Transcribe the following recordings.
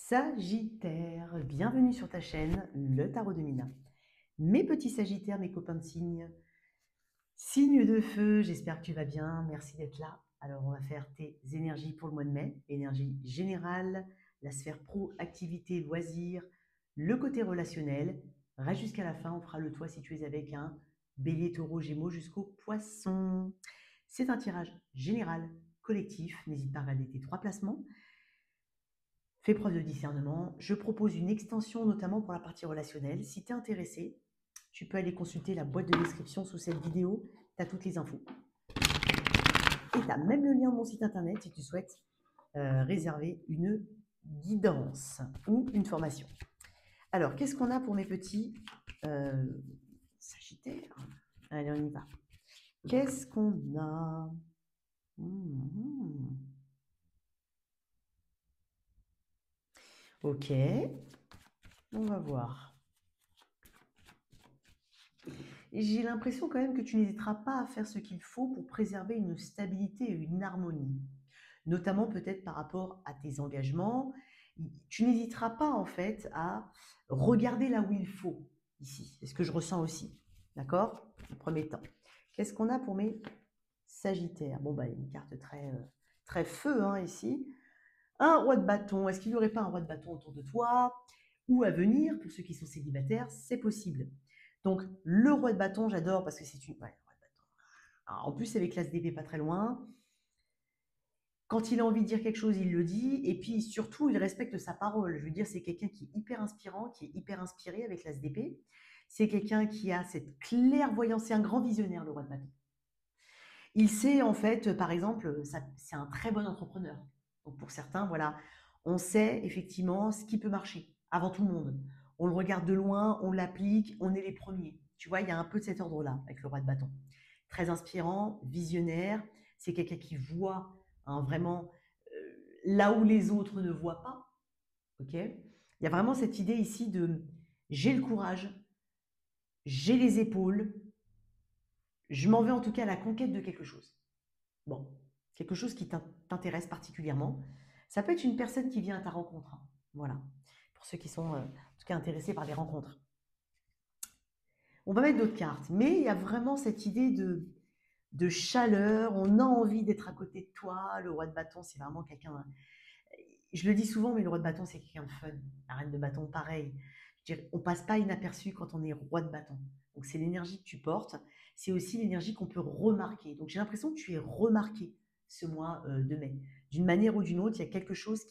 Sagittaire, bienvenue sur ta chaîne, le tarot de Mina. Mes petits Sagittaires, mes copains de signes, signe de feu, j'espère que tu vas bien, merci d'être là. Alors on va faire tes énergies pour le mois de mai, énergie générale, la sphère pro, activité, loisirs, le côté relationnel. Reste jusqu'à la fin, on fera le toit si tu es avec un bélier, taureau, gémeaux jusqu'au poisson. C'est un tirage général, collectif, n'hésite pas à regarder tes 3 placements. Fais preuve de discernement. Je propose une extension notamment pour la partie relationnelle. Si tu es intéressé, tu peux aller consulter la boîte de description sous cette vidéo. Tu as toutes les infos. Et tu as même le lien de mon site internet si tu souhaites réserver une guidance ou une formation. Alors, qu'est-ce qu'on a pour mes petits Sagittaires? Allez, on y va. Qu'est-ce qu'on a? Ok, on va voir. J'ai l'impression quand même que tu n'hésiteras pas à faire ce qu'il faut pour préserver une stabilité et une harmonie, notamment peut-être par rapport à tes engagements. Tu n'hésiteras pas en fait à regarder là où il faut ici. C'est ce que je ressens aussi. D'accord? En premier temps. Qu'est-ce qu'on a pour mes Sagittaires? Bon, bah, une carte très feu hein, ici. Un roi de bâton. Est-ce qu'il n'y aurait pas un roi de bâton autour de toi? Ou à venir, pour ceux qui sont célibataires, c'est possible. Donc, le roi de bâton, j'adore parce que c'est une... Ouais, roi de bâton. Alors, en plus, avec l'as d'épée pas très loin. Quand il a envie de dire quelque chose, il le dit. Et puis, surtout, il respecte sa parole. Je veux dire, c'est quelqu'un qui est hyper inspirant, qui est hyper inspiré avec l'as d'épée. C'est quelqu'un qui a cette clairvoyance. C'est un grand visionnaire, le roi de bâton. Il sait, en fait, par exemple, c'est un très bon entrepreneur. Donc, pour certains, voilà, on sait effectivement ce qui peut marcher avant tout le monde. On le regarde de loin, on l'applique, on est les premiers. Tu vois, il y a un peu de cet ordre-là avec le roi de bâton. Très inspirant, visionnaire. C'est quelqu'un qui voit hein, vraiment là où les autres ne voient pas. Ok. Il y a vraiment cette idée ici de j'ai le courage, j'ai les épaules, je m'en vais en tout cas à la conquête de quelque chose. Bon, quelque chose qui t'intéresse particulièrement. Ça peut être une personne qui vient à ta rencontre. Hein. Voilà, pour ceux qui sont en tout cas intéressés par les rencontres. On va mettre d'autres cartes, mais il y a vraiment cette idée de chaleur. On a envie d'être à côté de toi. Le roi de bâton, c'est vraiment quelqu'un. Je le dis souvent, mais le roi de bâton, c'est quelqu'un de fun. La reine de bâton, pareil. Je veux dire, on passe pas inaperçu quand on est roi de bâton. Donc c'est l'énergie que tu portes. C'est aussi l'énergie qu'on peut remarquer. Donc j'ai l'impression que tu es remarqué ce mois de mai. D'une manière ou d'une autre, il y a quelque chose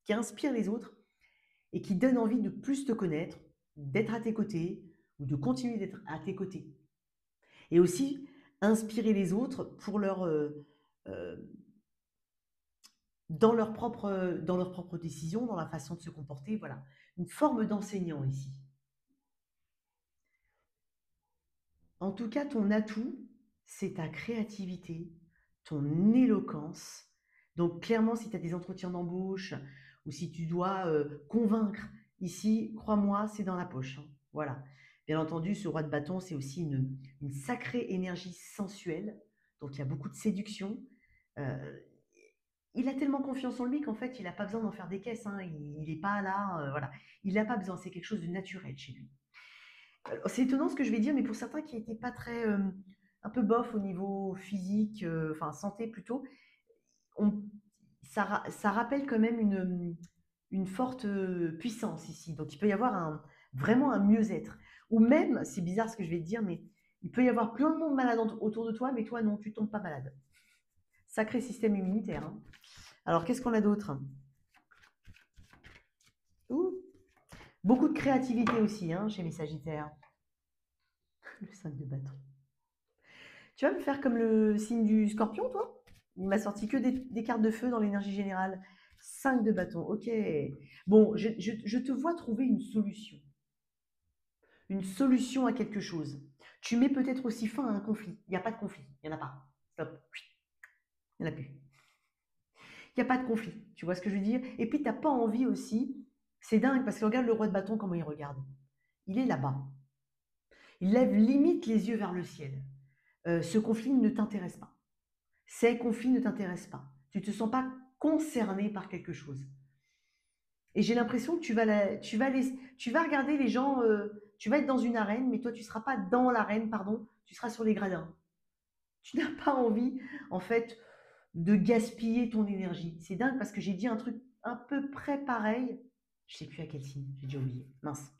qui inspire les autres et qui donne envie de plus te connaître, d'être à tes côtés ou de continuer d'être à tes côtés. Et aussi inspirer les autres pour euh, dans leur propre décision, dans la façon de se comporter. Voilà, une forme d'enseignant ici. En tout cas, ton atout, c'est ta créativité, ton éloquence. Donc clairement, si tu as des entretiens d'embauche ou si tu dois convaincre, ici, crois-moi, c'est dans la poche. Hein. Voilà. Bien entendu, ce roi de bâton, c'est aussi une sacrée énergie sensuelle. Donc il y a beaucoup de séduction. Euh, il a tellement confiance en lui qu'en fait, il n'a pas besoin d'en faire des caisses. Hein. Il n'est pas là. Voilà. Il n'a pas besoin. C'est quelque chose de naturel chez lui. C'est étonnant ce que je vais dire, mais pour certains qui n'étaient pas très, un peu bof au niveau physique, enfin santé plutôt, on, ça rappelle quand même une forte puissance ici. Donc il peut y avoir vraiment un mieux-être. Ou même, c'est bizarre ce que je vais te dire, mais il peut y avoir plein de monde malade autour de toi, mais toi non, tu tombes pas malade. Sacré système immunitaire. Hein. Alors qu'est-ce qu'on a d'autre? Ouh, beaucoup de créativité aussi hein, chez les Sagittaires. Le 5 de bâton. Tu vas me faire comme le signe du scorpion, toi? Il m'a sorti que des cartes de feu dans l'énergie générale. 5 de bâton, ok. Bon, je te vois trouver une solution. Une solution à quelque chose. Tu mets peut-être aussi fin à un conflit. Il n'y a pas de conflit. Il n'y en a pas. Stop. Il n'y en a plus. Il n'y a pas de conflit. Tu vois ce que je veux dire? Et puis, tu n'as pas envie aussi. C'est dingue parce que regarde le roi de bâton, comment il regarde. Il est là-bas. Il lève limite les yeux vers le ciel. Ce conflit ne t'intéresse pas. Ces conflits ne t'intéressent pas. Tu ne te sens pas concerné par quelque chose. Et j'ai l'impression que tu vas regarder les gens, tu vas être dans une arène, mais toi, tu ne seras pas dans l'arène, pardon, tu seras sur les gradins. Tu n'as pas envie, en fait, de gaspiller ton énergie. C'est dingue parce que j'ai dit un truc à peu près pareil. Je sais plus à quel signe, j'ai déjà oublié. Mince.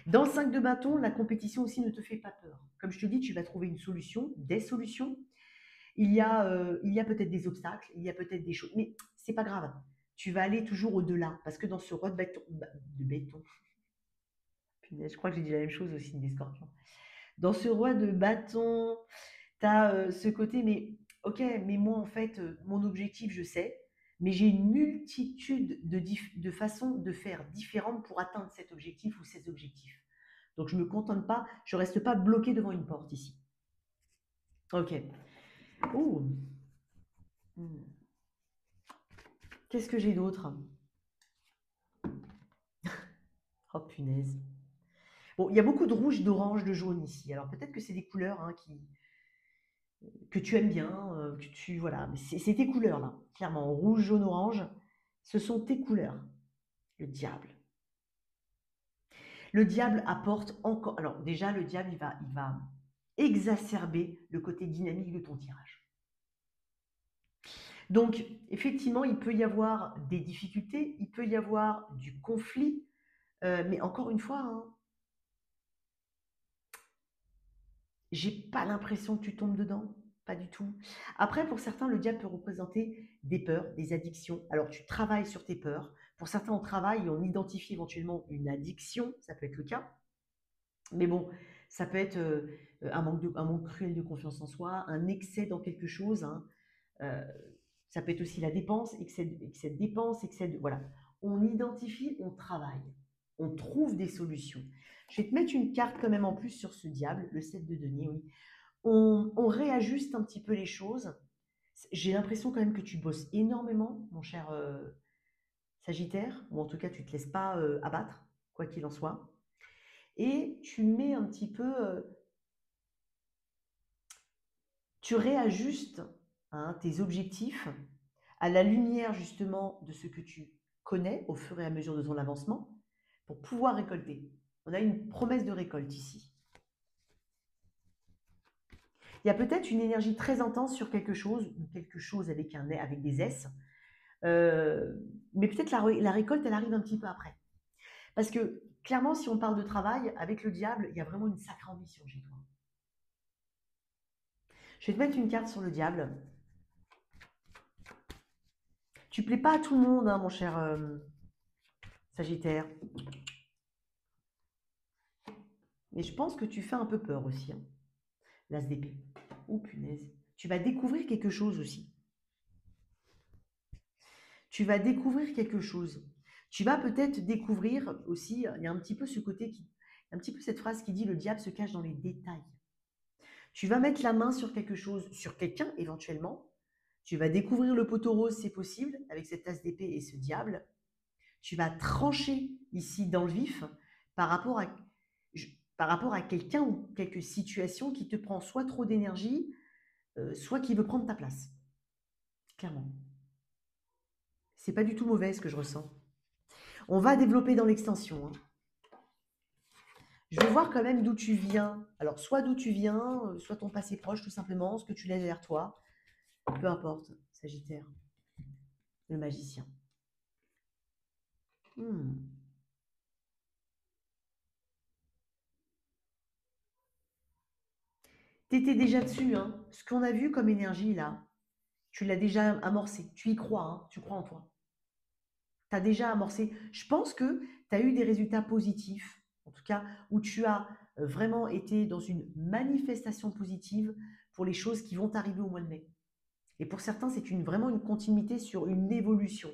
Dans le 5 de bâton, la compétition aussi ne te fait pas peur. Comme je te dis, tu vas trouver une solution, des solutions. Il y a peut-être des obstacles, il y a peut-être des choses, mais c'est pas grave. Tu vas aller toujours au-delà parce que dans ce roi de béton, punaise, je crois que j'ai dit la même chose aussi des scorpions. Dans ce roi de bâton, tu as ce côté, mais ok, mais moi en fait, mon objectif, je sais, mais j'ai une multitude de façons de faire différentes pour atteindre cet objectif ou ces objectifs. Donc je ne me contente pas, je ne reste pas bloqué devant une porte ici. Ok. Ouh. Hmm. Qu'est-ce que j'ai d'autre? Oh punaise. Bon, il y a beaucoup de rouge, d'orange, de jaune ici. Alors peut-être que c'est des couleurs hein, que tu aimes bien, voilà, mais c'est tes couleurs là, clairement. Rouge, jaune, orange, ce sont tes couleurs. Le diable. Le diable apporte encore. Alors déjà, le diable, il va exacerber le côté dynamique de ton tirage. Donc, effectivement, il peut y avoir des difficultés, il peut y avoir du conflit, mais encore une fois, hein, j'ai pas l'impression que tu tombes dedans, pas du tout. Après, pour certains, le diable peut représenter des peurs, des addictions. Alors, tu travailles sur tes peurs. Pour certains, on travaille et on identifie éventuellement une addiction, ça peut être le cas. Mais bon, ça peut être un manque cruel de confiance en soi, un excès dans quelque chose, hein. Euh, Ça peut être aussi la dépense, excès de dépense, voilà. On identifie, on travaille, on trouve des solutions. Je vais te mettre une carte quand même en plus sur ce diable, le 7 de denier, oui. On réajuste un petit peu les choses. J'ai l'impression quand même que tu bosses énormément, mon cher Sagittaire, ou en tout cas tu ne te laisses pas abattre, quoi qu'il en soit. Et tu mets un petit peu, tu réajustes hein, tes objectifs à la lumière justement de ce que tu connais au fur et à mesure de ton avancement pour pouvoir récolter. On a une promesse de récolte ici. Il y a peut-être une énergie très intense sur quelque chose avec des S, euh, mais peut-être la récolte, elle arrive un petit peu après. Parce que clairement, si on parle de travail, avec le diable, il y a vraiment une sacrée ambition chez toi. Je vais te mettre une carte sur le diable. Tu plais pas à tout le monde, hein, mon cher Sagittaire. Mais je pense que tu fais un peu peur aussi, hein, l'as d'épée. Oh punaise. Tu vas découvrir quelque chose aussi. Tu vas découvrir quelque chose. Tu vas peut-être découvrir aussi, il y a un petit peu ce côté un petit peu cette phrase qui dit le diable se cache dans les détails. Tu vas mettre la main sur quelque chose, sur quelqu'un éventuellement. Tu vas découvrir le poteau rose, c'est possible, avec cette tasse d'épée et ce diable. Tu vas trancher ici dans le vif par rapport à, par rapport à quelqu'un ou quelques situations qui te prend soit trop d'énergie, soit qui veut prendre ta place. Clairement. C'est pas du tout mauvais ce que je ressens. On va développer dans l'extension, hein. Je veux voir quand même d'où tu viens. Alors, soit d'où tu viens, soit ton passé proche, tout simplement, ce que tu laisses derrière toi. Peu importe, Sagittaire, le magicien. Hmm. T'étais déjà dessus, hein. Ce qu'on a vu comme énergie là, tu l'as déjà amorcé. Tu y crois, hein. Tu crois en toi. Tu as déjà amorcé. Je pense que tu as eu des résultats positifs, en tout cas, où tu as vraiment été dans une manifestation positive pour les choses qui vont arriver au mois de mai. Et pour certains, c'est vraiment une continuité sur une évolution.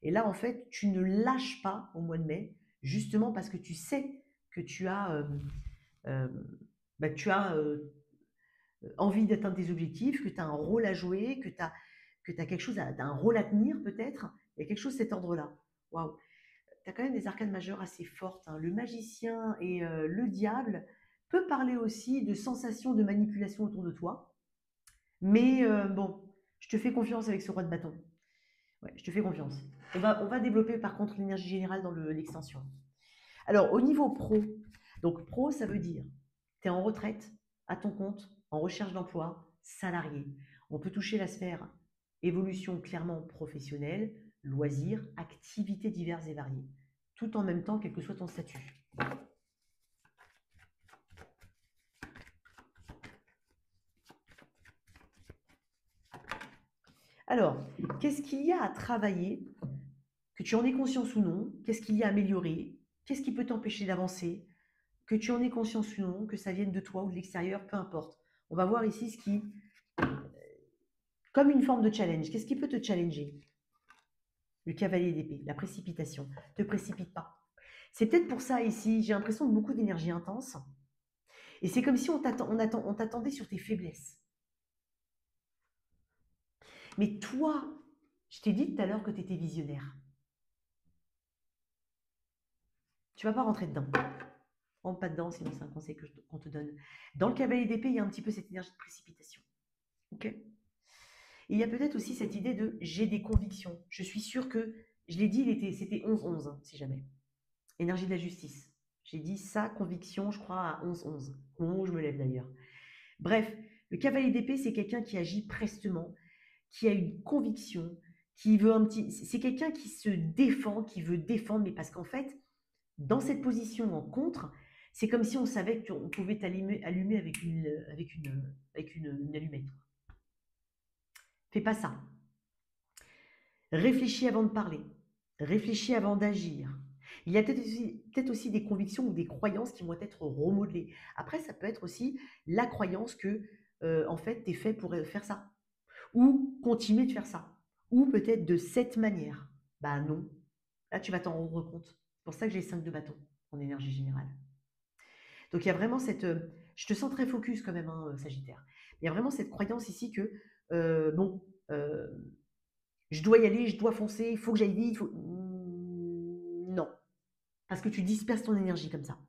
Et là, en fait, tu ne lâches pas au mois de mai, justement parce que tu sais que euh, tu as envie d'atteindre tes objectifs, que tu as un rôle à jouer, que tu as quelque chose, un rôle à tenir peut-être. Il y a quelque chose de cet ordre-là. Waouh! Tu as quand même des arcanes majeures assez fortes, hein. Le magicien et le diable peut parler aussi de sensations de manipulation autour de toi. Mais bon, je te fais confiance avec ce roi de bâton. Ouais, je te fais confiance. On va développer par contre l'énergie générale dans l'extension. Alors, au niveau pro, donc pro, ça veut dire tu es en retraite, à ton compte, en recherche d'emploi, salarié. On peut toucher la sphère évolution clairement professionnelle, loisirs, activités diverses et variées, tout en même temps, quel que soit ton statut. Alors, qu'est-ce qu'il y a à travailler, que tu en aies conscience ou non? Qu'est-ce qu'il y a à améliorer? Qu'est-ce qui peut t'empêcher d'avancer? Que tu en aies conscience ou non, que ça vienne de toi ou de l'extérieur, peu importe. On va voir ici ce qui, comme une forme de challenge. Qu'est-ce qui peut te challenger? Le cavalier d'épée, la précipitation. Ne te précipite pas. C'est peut-être pour ça ici, j'ai l'impression de beaucoup d'énergie intense. Et c'est comme si on t'attendait sur tes faiblesses. Mais toi, je t'ai dit tout à l'heure que tu étais visionnaire. Tu vas pas rentrer dedans. Rentre pas dedans, sinon c'est un conseil qu'on te donne. Dans le cavalier d'épée, il y a un petit peu cette énergie de précipitation. Ok? Et il y a peut-être aussi cette idée de j'ai des convictions. Je suis sûr que, je l'ai dit, c'était 11-11, hein, si jamais. Énergie de la justice. J'ai dit ça, conviction, je crois, à 11-11. Au moment où je me lève d'ailleurs. Bref, le cavalier d'épée, c'est quelqu'un qui agit prestement, qui a une conviction, qui veut un petit. C'est quelqu'un qui se défend, qui veut défendre, mais parce qu'en fait, dans cette position en contre, c'est comme si on savait qu'on pouvait t'allumer avec une allumette. Fais pas ça. Réfléchis avant de parler. Réfléchis avant d'agir. Il y a peut-être aussi des convictions ou des croyances qui vont être remodelées. Après, ça peut être aussi la croyance que, en fait, tu es fait pour faire ça. Ou continuer de faire ça. Ou peut-être de cette manière. Bah non. Là, tu vas t'en rendre compte. C'est pour ça que j'ai 5 de bâton en énergie générale. Donc, il y a vraiment cette. Je te sens très focus quand même, hein, Sagittaire. Il y a vraiment cette croyance ici que, bon, je dois y aller, je dois foncer, il faut que j'aille vite. Non. Parce que tu disperses ton énergie comme ça.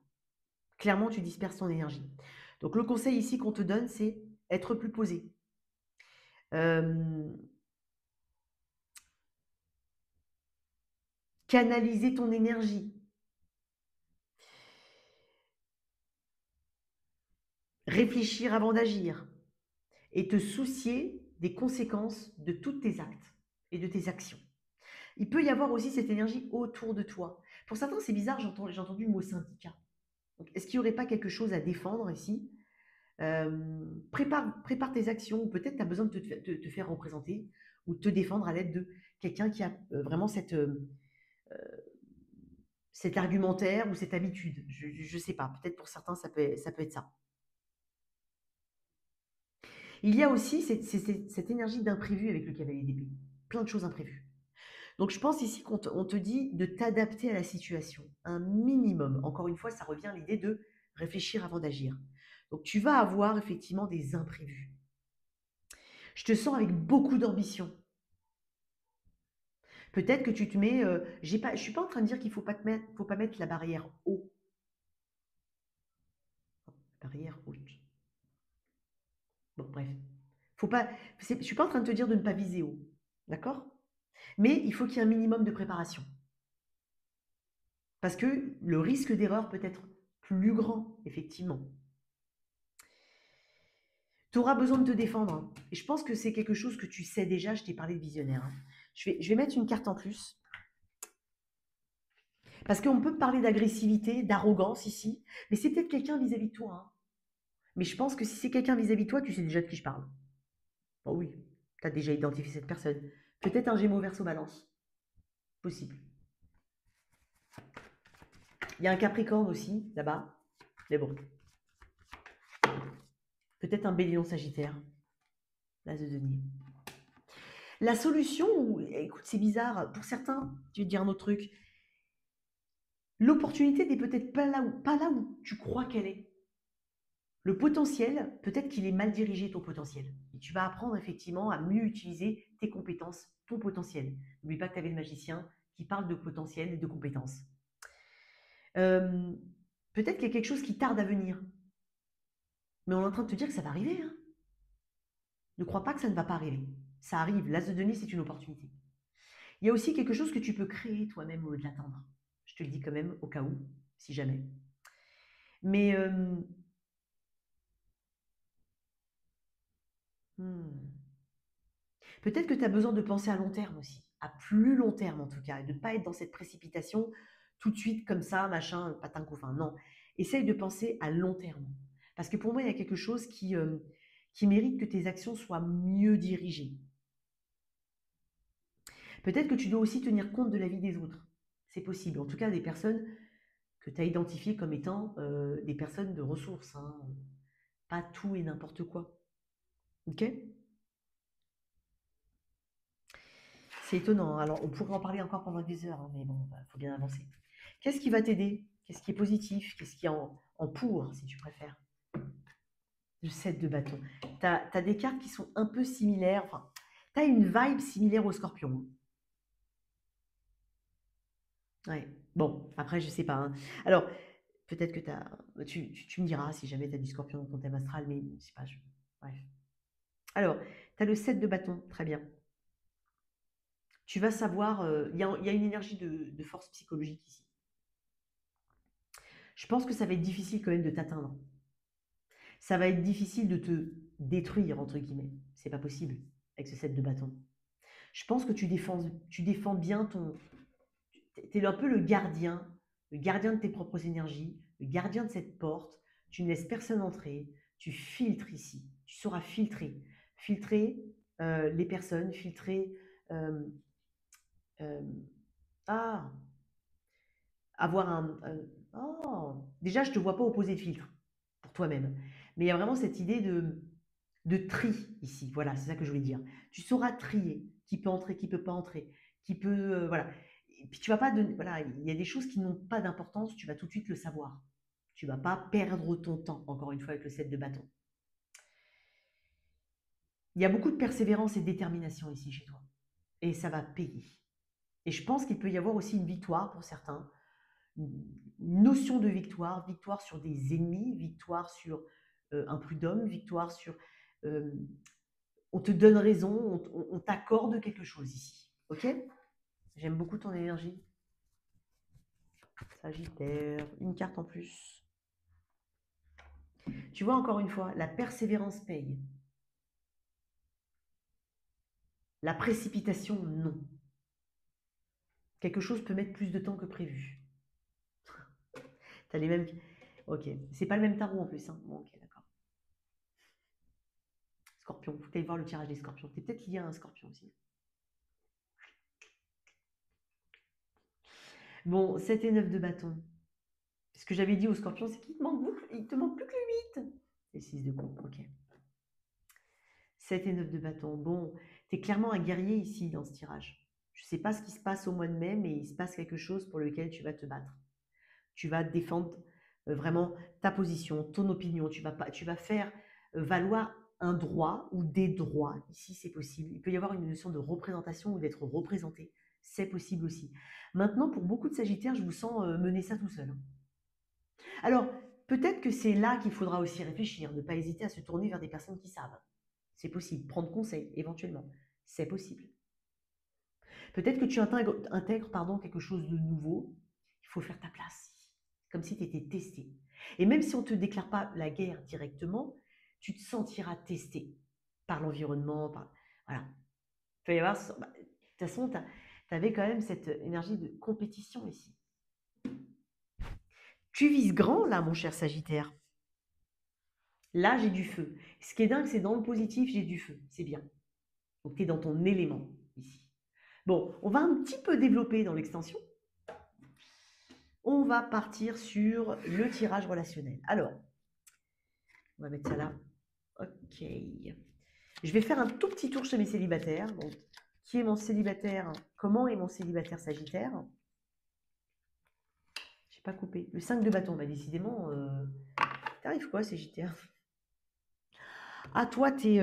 Clairement, tu disperses ton énergie. Donc, le conseil ici qu'on te donne, c'est être plus posé. Canaliser ton énergie. Réfléchir avant d'agir. Et te soucier des conséquences de tous tes actes et de tes actions. Il peut y avoir aussi cette énergie autour de toi. Pour certains, c'est bizarre, j'ai entendu le mot syndicat. Est-ce qu'il n'y aurait pas quelque chose à défendre ici? Prépare tes actions, ou peut-être tu as besoin de te faire représenter ou de te défendre à l'aide de quelqu'un qui a vraiment cet argumentaire ou cette habitude. Je ne sais pas, peut-être pour certains, ça peut être ça. Il y a aussi cette énergie d'imprévu avec le cavalier d'épée. Plein de choses imprévues. Donc je pense ici qu'on te dit de t'adapter à la situation, un minimum. Encore une fois, ça revient à l'idée de réfléchir avant d'agir. Donc tu vas avoir effectivement des imprévus. Je te sens avec beaucoup d'ambition. Peut-être que tu te mets, je ne suis pas en train de dire qu'il faut pas mettre la barrière haut. Barrière haute. Bon, bref. Faut pas, je ne suis pas en train de te dire de ne pas viser haut. D'accord? Mais il faut qu'il y ait un minimum de préparation. Parce que le risque d'erreur peut être plus grand, effectivement. Tu auras besoin de te défendre, hein. Et je pense que c'est quelque chose que tu sais déjà, je t'ai parlé de visionnaire, hein. Je vais mettre une carte en plus. Parce qu'on peut parler d'agressivité, d'arrogance ici, mais c'est peut-être quelqu'un vis-à-vis de toi, hein. Mais je pense que si c'est quelqu'un vis-à-vis de toi, tu sais déjà de qui je parle. Oh oui, tu as déjà identifié cette personne. Peut-être un Gémeaux Verseau Balance. Possible. Il y a un Capricorne aussi, là-bas. Mais bon. Peut-être un Bélier Sagittaire. L'As de denier. La solution, écoute, c'est bizarre. Pour certains, je vais te dire un autre truc. L'opportunité n'est peut-être pas là où tu crois qu'elle est. Le potentiel, peut-être qu'il est mal dirigé, ton potentiel. Et tu vas apprendre effectivement à mieux utiliser tes compétences, ton potentiel. N'oublie pas que tu avais le magicien qui parle de potentiel et de compétences. Euh, Peut-être qu'il y a quelque chose qui tarde à venir. Mais on est en train de te dire que ça va arriver, hein. Ne crois pas que ça ne va pas arriver. Ça arrive. L'As de denier, c'est une opportunité. Il y a aussi quelque chose que tu peux créer toi-même au lieu de l'attendre. Je te le dis quand même au cas où, si jamais. Mais hmm, peut-être que tu as besoin de penser à long terme aussi, à plus long terme en tout cas, et de ne pas être dans cette précipitation tout de suite comme ça, machin, patin couffin. Non, essaye de penser à long terme. Parce que pour moi, il y a quelque chose qui mérite que tes actions soient mieux dirigées. Peut-être que tu dois aussi tenir compte de la vie des autres. C'est possible. En tout cas, des personnes que tu as identifiées comme étant des personnes de ressources, hein. Pas tout et n'importe quoi. Ok. C'est étonnant, hein. Alors, on pourrait en parler encore pendant des heures, hein, mais bon, il faut bien avancer. Qu'est-ce qui va t'aider? Qu'est-ce qui est positif? Qu'est-ce qui est en pour, si tu préfères? Le 7 de bâton. Tu as des cartes qui sont un peu similaires. Enfin, tu as une vibe similaire au scorpion. Ouais. Bon, après, je sais pas, hein. Alors, peut-être que tu me diras si jamais tu as du scorpion dans ton thème astral, mais je sais pas. Bref. Alors, tu as le 7 de bâton. Très bien. Tu vas savoir, il y a une énergie de force psychologique ici. Je pense que ça va être difficile quand même de t'atteindre. Ça va être difficile de te détruire, entre guillemets. C'est pas possible avec ce 7 de bâton. Je pense que tu défends bien ton. Tu es un peu le gardien de tes propres énergies, le gardien de cette porte. Tu ne laisses personne entrer. Tu filtres ici. Tu sauras filtrer. Filtrer les personnes, filtrer. euh, euh, ah, avoir oh, déjà, je ne te vois pas opposer de filtre pour toi-même. Mais il y a vraiment cette idée de tri ici. Voilà, c'est ça que je voulais dire. Tu sauras trier qui peut entrer, qui peut pas entrer, qui peut. Voilà. Et puis tu vas pas donner. Voilà, il y a des choses qui n'ont pas d'importance, tu vas tout de suite le savoir. Tu vas pas perdre ton temps, encore une fois, avec le 7 de bâton. Il y a beaucoup de persévérance et de détermination ici chez toi. Et ça va payer. Et je pense qu'il peut y avoir aussi une victoire pour certains, une notion de victoire, victoire sur des ennemis, victoire sur un prud'homme, victoire sur on te donne raison, on t'accorde quelque chose ici. Ok. J'aime beaucoup ton énergie. Sagittaire, une carte en plus. Tu vois, encore une fois, la persévérance paye. La précipitation, non. Quelque chose peut mettre plus de temps que prévu. T'as les mêmes. Ok. C'est pas le même tarot en plus, hein. Bon, ok, d'accord. Scorpion. Faut que tu ailles voir le tirage des scorpions. T'es peut-être lié à un scorpion aussi. Bon, 7 et 9 de bâton. Ce que j'avais dit au scorpion, c'est il te manque plus que le 8. Et 6 de coupe, ok. 7 et 9 de bâton. Bon, tu es clairement un guerrier ici dans ce tirage. Je ne sais pas ce qui se passe au mois de mai, mais il se passe quelque chose pour lequel tu vas te battre. Tu vas défendre vraiment ta position, ton opinion. Tu vas faire valoir un droit ou des droits. Ici, c'est possible. Il peut y avoir une notion de représentation ou d'être représenté. C'est possible aussi. Maintenant, pour beaucoup de Sagittaires, je vous sens mener ça tout seul, hein. Alors, peut-être que c'est là qu'il faudra aussi réfléchir, ne pas hésiter à se tourner vers des personnes qui savent. C'est possible. Prendre conseil, éventuellement. C'est possible. Peut-être que tu intègres pardon, quelque chose de nouveau. Il faut faire ta place. Comme si tu étais testé. Et même si on ne te déclare pas la guerre directement, tu te sentiras testé par l'environnement. Voilà. Il peut y avoir. De toute façon, tu avais quand même cette énergie de compétition ici. Tu vises grand, là, mon cher Sagittaire. Là, j'ai du feu. Ce qui est dingue, c'est dans le positif, j'ai du feu. C'est bien. Donc, tu es dans ton élément ici. Bon, on va un petit peu développer dans l'extension. On va partir sur le tirage relationnel. Alors, on va mettre ça là. Ok. Je vais faire un tout petit tour chez mes célibataires. Donc, qui est mon célibataire? Comment est mon célibataire Sagittaire? Je n'ai pas coupé. Le 5 de bâton, bah décidément, t'arrives quoi Sagittaire? Ah, toi, t'es...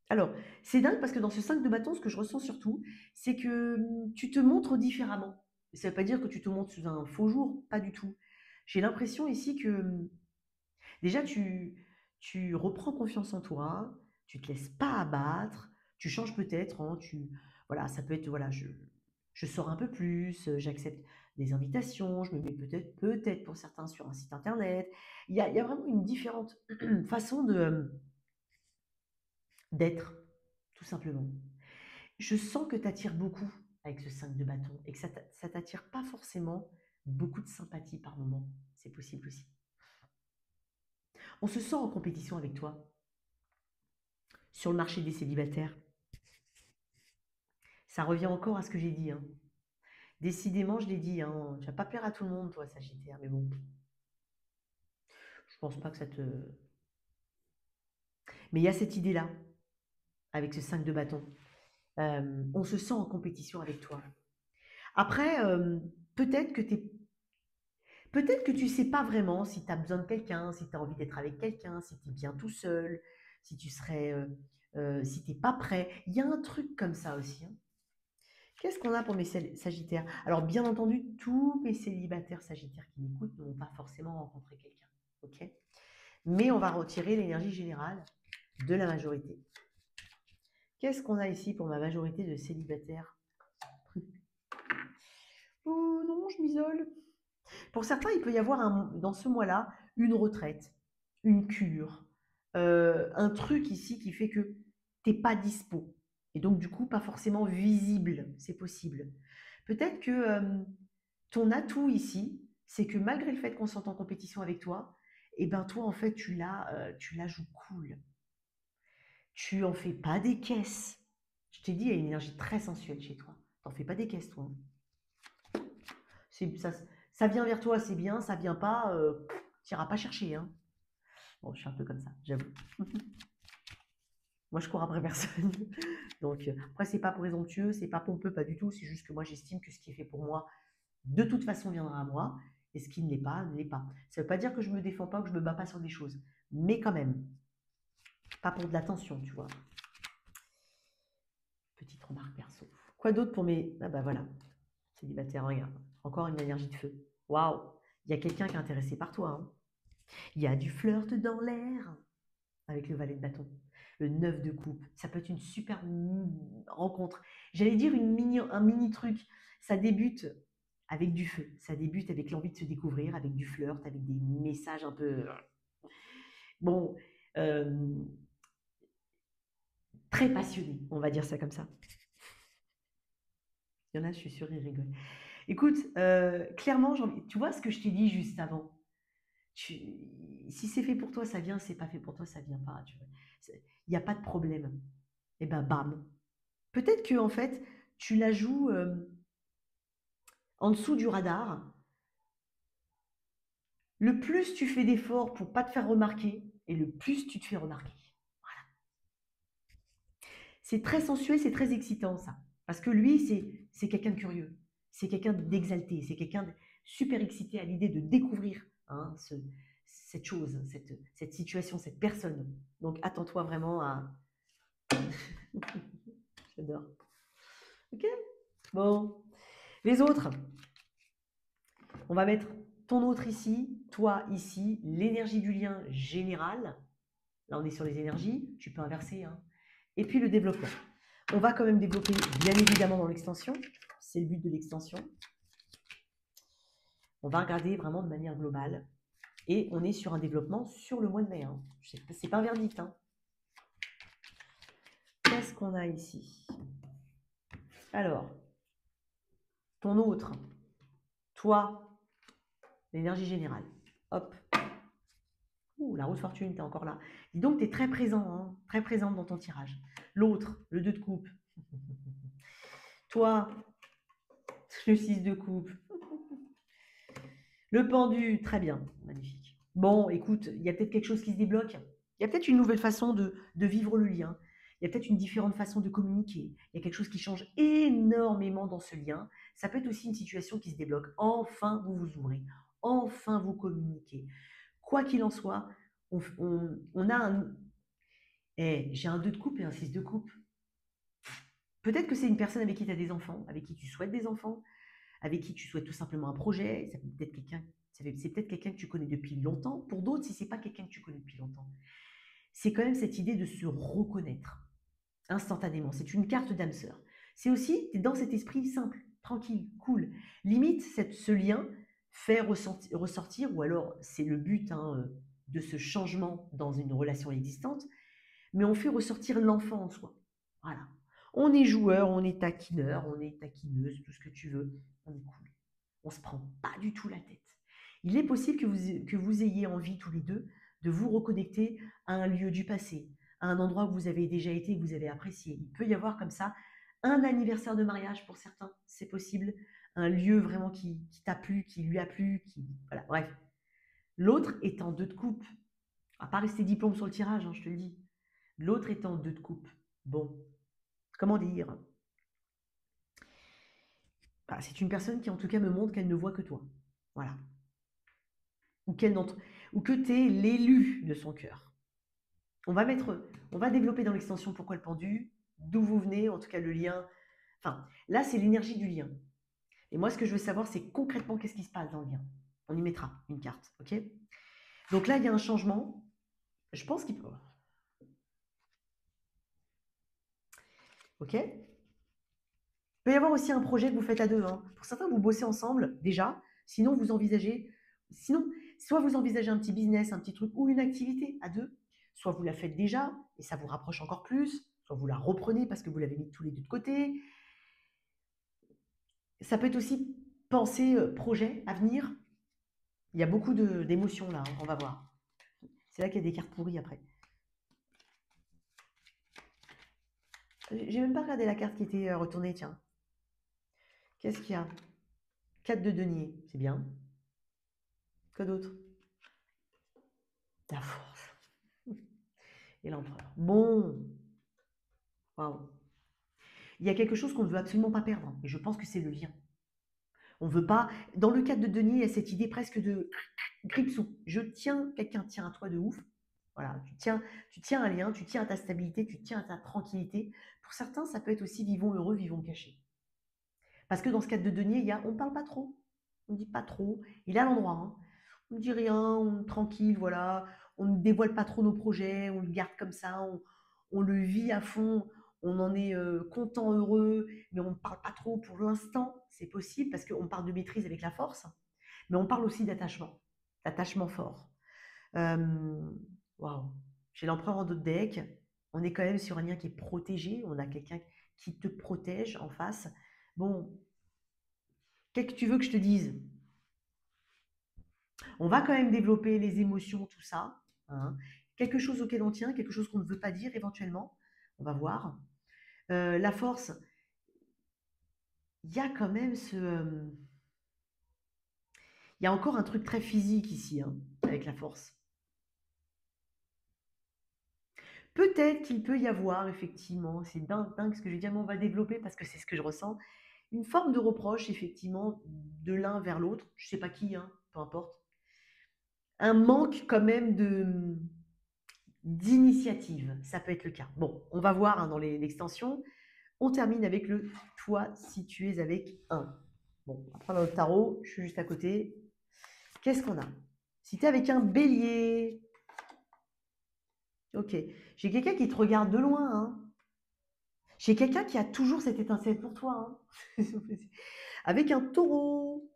Alors, c'est dingue parce que dans ce 5 de bâton, ce que je ressens surtout, c'est que tu te montres différemment. Ça ne veut pas dire que tu te montres sous un faux jour, pas du tout. J'ai l'impression ici que déjà tu reprends confiance en toi, tu te laisses pas abattre, tu changes peut-être, hein, Voilà, ça peut être, voilà, je sors un peu plus, j'accepte des invitations, je me mets peut-être pour certains sur un site internet. Il y a vraiment une différente façon d'être, tout simplement. Je sens que tu attires beaucoup avec ce 5 de bâton et que ça t'attire pas forcément beaucoup de sympathie par moment. C'est possible aussi. On se sent en compétition avec toi sur le marché des célibataires. Ça revient encore à ce que j'ai dit, hein. Décidément, je l'ai dit, hein, tu vas pas plaire à tout le monde, toi, Sagittaire, mais bon, je pense pas que ça te... Mais il y a cette idée-là, avec ce 5 de bâton. On se sent en compétition avec toi. Après, peut-être que peut-être que tu sais pas vraiment si tu as besoin de quelqu'un, si tu as envie d'être avec quelqu'un, si tu es bien tout seul, si tu serais, si t'es pas prêt. Il y a un truc comme ça aussi, hein. Qu'est-ce qu'on a pour mes sagittaires? Alors, bien entendu, tous mes célibataires sagittaires qui m'écoutent n'ont pas forcément rencontré quelqu'un. Ok? Mais on va retirer l'énergie générale de la majorité. Qu'est-ce qu'on a ici pour ma majorité de célibataires? Oh non, je m'isole. Pour certains, il peut y avoir dans ce mois-là une retraite, une cure, un truc ici qui fait que tu n'es pas dispo. Et donc, du coup, pas forcément visible, c'est possible. Peut-être que ton atout ici, c'est que malgré le fait qu'on soit en compétition avec toi, et ben toi, en fait, tu la joues cool. Tu en fais pas des caisses. Je t'ai dit, il y a une énergie très sensuelle chez toi. T'en fais pas des caisses, toi, hein. Ça vient vers toi, c'est bien. Ça vient pas, tu n'iras pas chercher, hein. Bon, je suis un peu comme ça, j'avoue. Moi, je cours après personne. Donc, après, c'est pas présomptueux, c'est pas pompeux, pas du tout. C'est juste que moi, j'estime que ce qui est fait pour moi, de toute façon, viendra à moi. Et ce qui ne l'est pas, ne l'est pas. Ça ne veut pas dire que je me défends pas, que je me bats pas sur des choses. Mais quand même, pas pour de l'attention, tu vois. Petite remarque perso. Quoi d'autre pour mes... Ah bah voilà, célibataire, regarde. Encore une énergie de feu. Waouh. Il y a quelqu'un qui est intéressé par toi, hein. Il y a du flirt dans l'air avec le valet de bâton. Le 9 de coupe. Ça peut être une super rencontre. J'allais dire un mini truc. Ça débute avec du feu. Ça débute avec l'envie de se découvrir, avec du flirt, avec des messages un peu... Bon, euh, très passionné, on va dire ça comme ça. Il y en a, je suis sûre, ils rigolent. Écoute, clairement, tu vois ce que je t'ai dit juste avant. Si c'est fait pour toi, ça vient. Si c'est pas fait pour toi, ça vient pas. Il n'y a pas de problème. Et ben bam. Peut-être que en fait, tu la joues en dessous du radar. Le plus tu fais d'efforts pour pas te faire remarquer, et le plus tu te fais remarquer. C'est très sensuel, c'est très excitant ça. Parce que lui, c'est quelqu'un de curieux, c'est quelqu'un d'exalté, c'est quelqu'un de super excité à l'idée de découvrir, hein, cette chose, cette situation, cette personne. Donc attends-toi vraiment à... J'adore. Ok. Bon. Les autres, on va mettre ton autre ici, toi ici, l'énergie du lien général. Là, on est sur les énergies, tu peux inverser, hein. Et puis le développement. On va quand même développer, bien évidemment, dans l'extension. C'est le but de l'extension. On va regarder vraiment de manière globale. Et on est sur un développement sur le mois de mai, hein. C'est pas un verdict, hein. Qu'est-ce qu'on a ici? Alors, ton autre, toi, l'énergie générale. Hop. Ouh, la roue de fortune, tu es encore là. Dis donc, tu es très présent, hein, très présente dans ton tirage. L'autre, le 2 de coupe. Toi, le 6 de coupe. Le pendu, très bien, magnifique. Bon, écoute, il y a peut-être quelque chose qui se débloque. Il y a peut-être une nouvelle façon de vivre le lien. Il y a peut-être une différente façon de communiquer. Il y a quelque chose qui change énormément dans ce lien. Ça peut être aussi une situation qui se débloque. Enfin, vous vous ouvrez. Enfin, vous communiquez. Quoi qu'il en soit, on a un... j'ai un 2 de coupe et un 6 de coupe. Peut-être que c'est une personne avec qui tu as des enfants, avec qui tu souhaites des enfants, avec qui tu souhaites tout simplement un projet. C'est peut-être quelqu'un que tu connais depuis longtemps. Pour d'autres, si ce n'est pas quelqu'un que tu connais depuis longtemps, c'est quand même cette idée de se reconnaître instantanément. C'est une carte d'âme sœur. C'est aussi, tu es dans cet esprit simple, tranquille, cool. Limite, ce lien fait ressortir, ou alors c'est le but hein, de ce changement dans une relation existante, mais on fait ressortir l'enfant en soi. Voilà. On est joueur, on est taquineur, on est taquineuse, tout ce que tu veux. On est cool. On ne se prend pas du tout la tête. Il est possible que vous ayez envie tous les deux de vous reconnecter à un lieu du passé, à un endroit où vous avez déjà été, que vous avez apprécié. Il peut y avoir comme ça un anniversaire de mariage pour certains, c'est possible. Un lieu vraiment qui t'a plu, qui lui a plu, voilà, bref. L'autre est en deux de coupe. À part rester diplôme sur le tirage, hein, je te le dis. L'autre est en deux de coupe. Bon, comment dire? Bah, c'est une personne qui en tout cas me montre qu'elle ne voit que toi. Voilà. Ou, ou que tu es l'élu de son cœur. On va développer dans l'extension pourquoi le pendu, d'où vous venez, en tout cas le lien. Enfin, là, c'est l'énergie du lien. Et moi, ce que je veux savoir, c'est concrètement qu'est-ce qui se passe dans le lien. On y mettra une carte, ok? Donc là, il y a un changement. Je pense qu'il peut. Ok? Il peut y avoir aussi un projet que vous faites à deux. Hein. Pour certains, vous bossez ensemble déjà. Sinon, soit vous envisagez un petit business, un petit truc ou une activité à deux. Soit vous la faites déjà et ça vous rapproche encore plus. Soit vous la reprenez parce que vous l'avez mis tous les deux de côté. Ça peut être aussi penser projet, avenir. Il y a beaucoup d'émotions là, hein, on va voir. C'est là qu'il y a des cartes pourries après. J'ai même pas regardé la carte qui était retournée, tiens. Qu'est-ce qu'il y a? 4 de denier, c'est bien. Quoi d'autre? La force. Et l'empereur. Bon. Waouh. Il y a quelque chose qu'on ne veut absolument pas perdre. Et je pense que c'est le lien. On ne veut pas. Dans le 4 de denier, il y a cette idée presque de grippe-sous. Quelqu'un tient à toi de ouf. Voilà, tu tiens un lien, tu tiens à ta stabilité, tu tiens à ta tranquillité. Pour certains, ça peut être aussi vivons heureux, vivons cachés. Parce que dans ce 4 de denier, on ne parle pas trop. On ne dit pas trop. Il est à l'endroit. Hein. On ne dit rien, on est tranquille, voilà. On ne dévoile pas trop nos projets, on le garde comme ça, on le vit à fond, on en est content, heureux, mais on ne parle pas trop pour l'instant. C'est possible parce qu'on parle de maîtrise avec la force, mais on parle aussi d'attachement fort. Waouh, chez l'empereur en dos de deck, on est quand même sur un lien qui est protégé, on a quelqu'un qui te protège en face. Bon, qu'est-ce que tu veux que je te dise? On va quand même développer les émotions, tout ça. Hein. Quelque chose auquel on tient, quelque chose qu'on ne veut pas dire éventuellement. On va voir. La force, il y a quand même il y a encore un truc très physique ici, hein, avec la force. Peut-être qu'il peut y avoir, effectivement, c'est dingue ce que je vais dire, mais on va développer parce que c'est ce que je ressens, une forme de reproche, effectivement, de l'un vers l'autre. Je ne sais pas qui, hein, peu importe. Un manque quand même d'initiative, ça peut être le cas. Bon, on va voir hein, dans l'extension. On termine avec le toi si tu es avec un. Bon, on va prendre notre tarot, je suis juste à côté. Qu'est-ce qu'on a? Si tu es avec un bélier, ok. J'ai quelqu'un qui te regarde de loin. Hein. J'ai quelqu'un qui a toujours cette étincelle pour toi. Hein. Avec un taureau,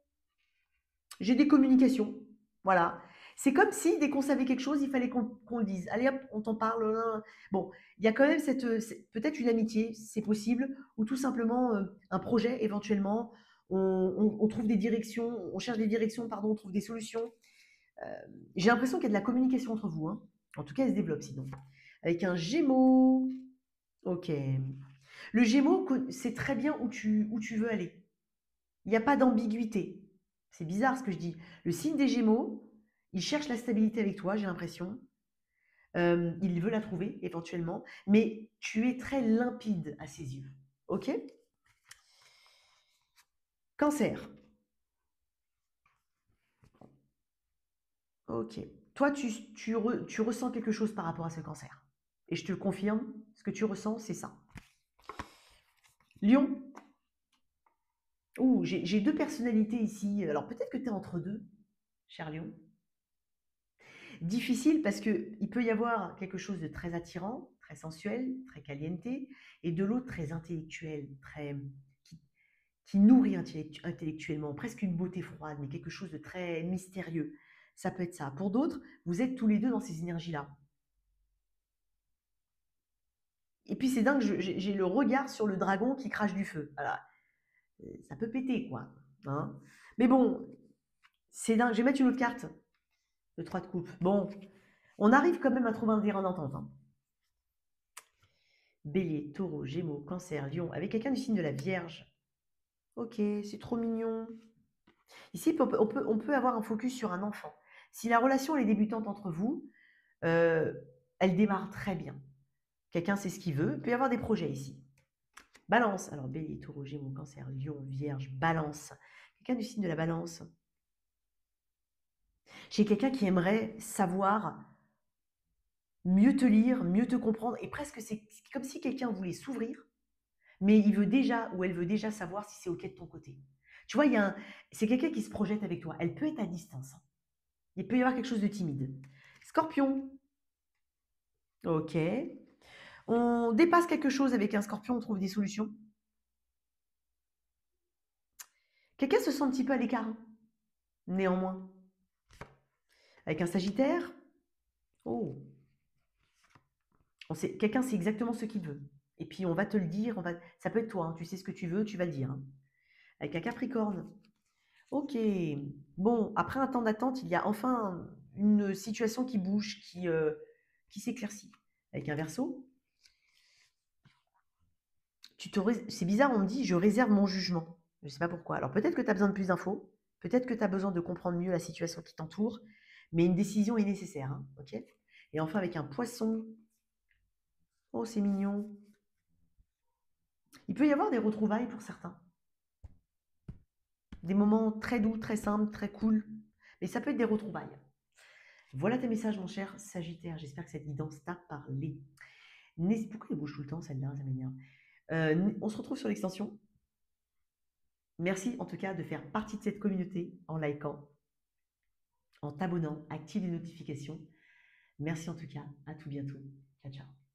j'ai des communications. Voilà. C'est comme si, dès qu'on savait quelque chose, il fallait qu'on le dise. Allez hop, on t'en parle. Bon, il y a quand même peut-être une amitié, c'est possible, ou tout simplement un projet éventuellement. On trouve des directions, on cherche des directions, pardon, on trouve des solutions. J'ai l'impression qu'il y a de la communication entre vous. Hein. En tout cas, elle se développe sinon. Avec un Gémeaux. Ok. Le Gémeaux, c'est très bien où tu veux aller. Il n'y a pas d'ambiguïté. C'est bizarre ce que je dis. Le signe des Gémeaux, il cherche la stabilité avec toi, j'ai l'impression. Il veut la trouver éventuellement, mais tu es très limpide à ses yeux. Ok? Cancer. Ok. Toi, tu ressens quelque chose par rapport à ce cancer. Et je te confirme, ce que tu ressens, c'est ça. Lion. Ouh, j'ai deux personnalités ici. Alors peut-être que tu es entre deux, cher Lion. Difficile parce qu'il peut y avoir quelque chose de très attirant, très sensuel, très caliente, et de l'autre très intellectuel, qui, qui nourrit intellectuellement, presque une beauté froide, mais quelque chose de très mystérieux. Ça peut être ça. Pour d'autres, vous êtes tous les deux dans ces énergies-là. Et puis c'est dingue, j'ai le regard sur le dragon qui crache du feu. Voilà. Ça peut péter, quoi. Hein. Mais bon, c'est dingue. Je vais mettre une autre carte. Le 3 de coupe. Bon, on arrive quand même à trouver un terrain d'entente. Hein. Bélier, taureau, gémeaux, cancer, lion, avec quelqu'un du signe de la Vierge. Ok, c'est trop mignon. Ici, on peut avoir un focus sur un enfant. Si la relation elle est débutante entre vous, euh, elle démarre très bien. Quelqu'un sait ce qu'il veut. Il peut y avoir des projets ici. Balance. Alors, bélier, taureau, gémeaux, cancer, lion, vierge, balance. Quelqu'un du signe de la balance. J'ai quelqu'un qui aimerait savoir mieux te lire, mieux te comprendre. Et presque, c'est comme si quelqu'un voulait s'ouvrir, mais il veut déjà ou elle veut déjà savoir si c'est OK de ton côté. Tu vois, c'est quelqu'un qui se projette avec toi. Elle peut être à distance. Hein. Il peut y avoir quelque chose de timide. Scorpion. OK. On dépasse quelque chose avec un scorpion, on trouve des solutions. Quelqu'un se sent un petit peu à l'écart, hein, néanmoins. Avec un sagittaire. Oh. Quelqu'un sait exactement ce qu'il veut. Et puis on va te le dire, ça peut être toi, hein, tu sais ce que tu veux, tu vas le dire. Hein. Avec un Capricorne. Ok. Bon, après un temps d'attente, il y a enfin une situation qui bouge, qui s'éclaircit. Avec un Verseau. C'est bizarre, on me dit, je réserve mon jugement. Je ne sais pas pourquoi. Alors peut-être que tu as besoin de plus d'infos, peut-être que tu as besoin de comprendre mieux la situation qui t'entoure, mais une décision est nécessaire. Hein, ok. Et enfin avec un Poisson. Oh, c'est mignon. Il peut y avoir des retrouvailles pour certains. Des moments très doux, très simples, très cool. Mais ça peut être des retrouvailles. Voilà tes messages, mon cher Sagittaire. J'espère que cette guidance t'a parlé. Pourquoi elle bouge tout le temps, celle-là? Ça m'énerve. On se retrouve sur l'extension. Merci en tout cas de faire partie de cette communauté en likant, en t'abonnant, active les notifications. Merci en tout cas. À tout bientôt. Ciao, ciao.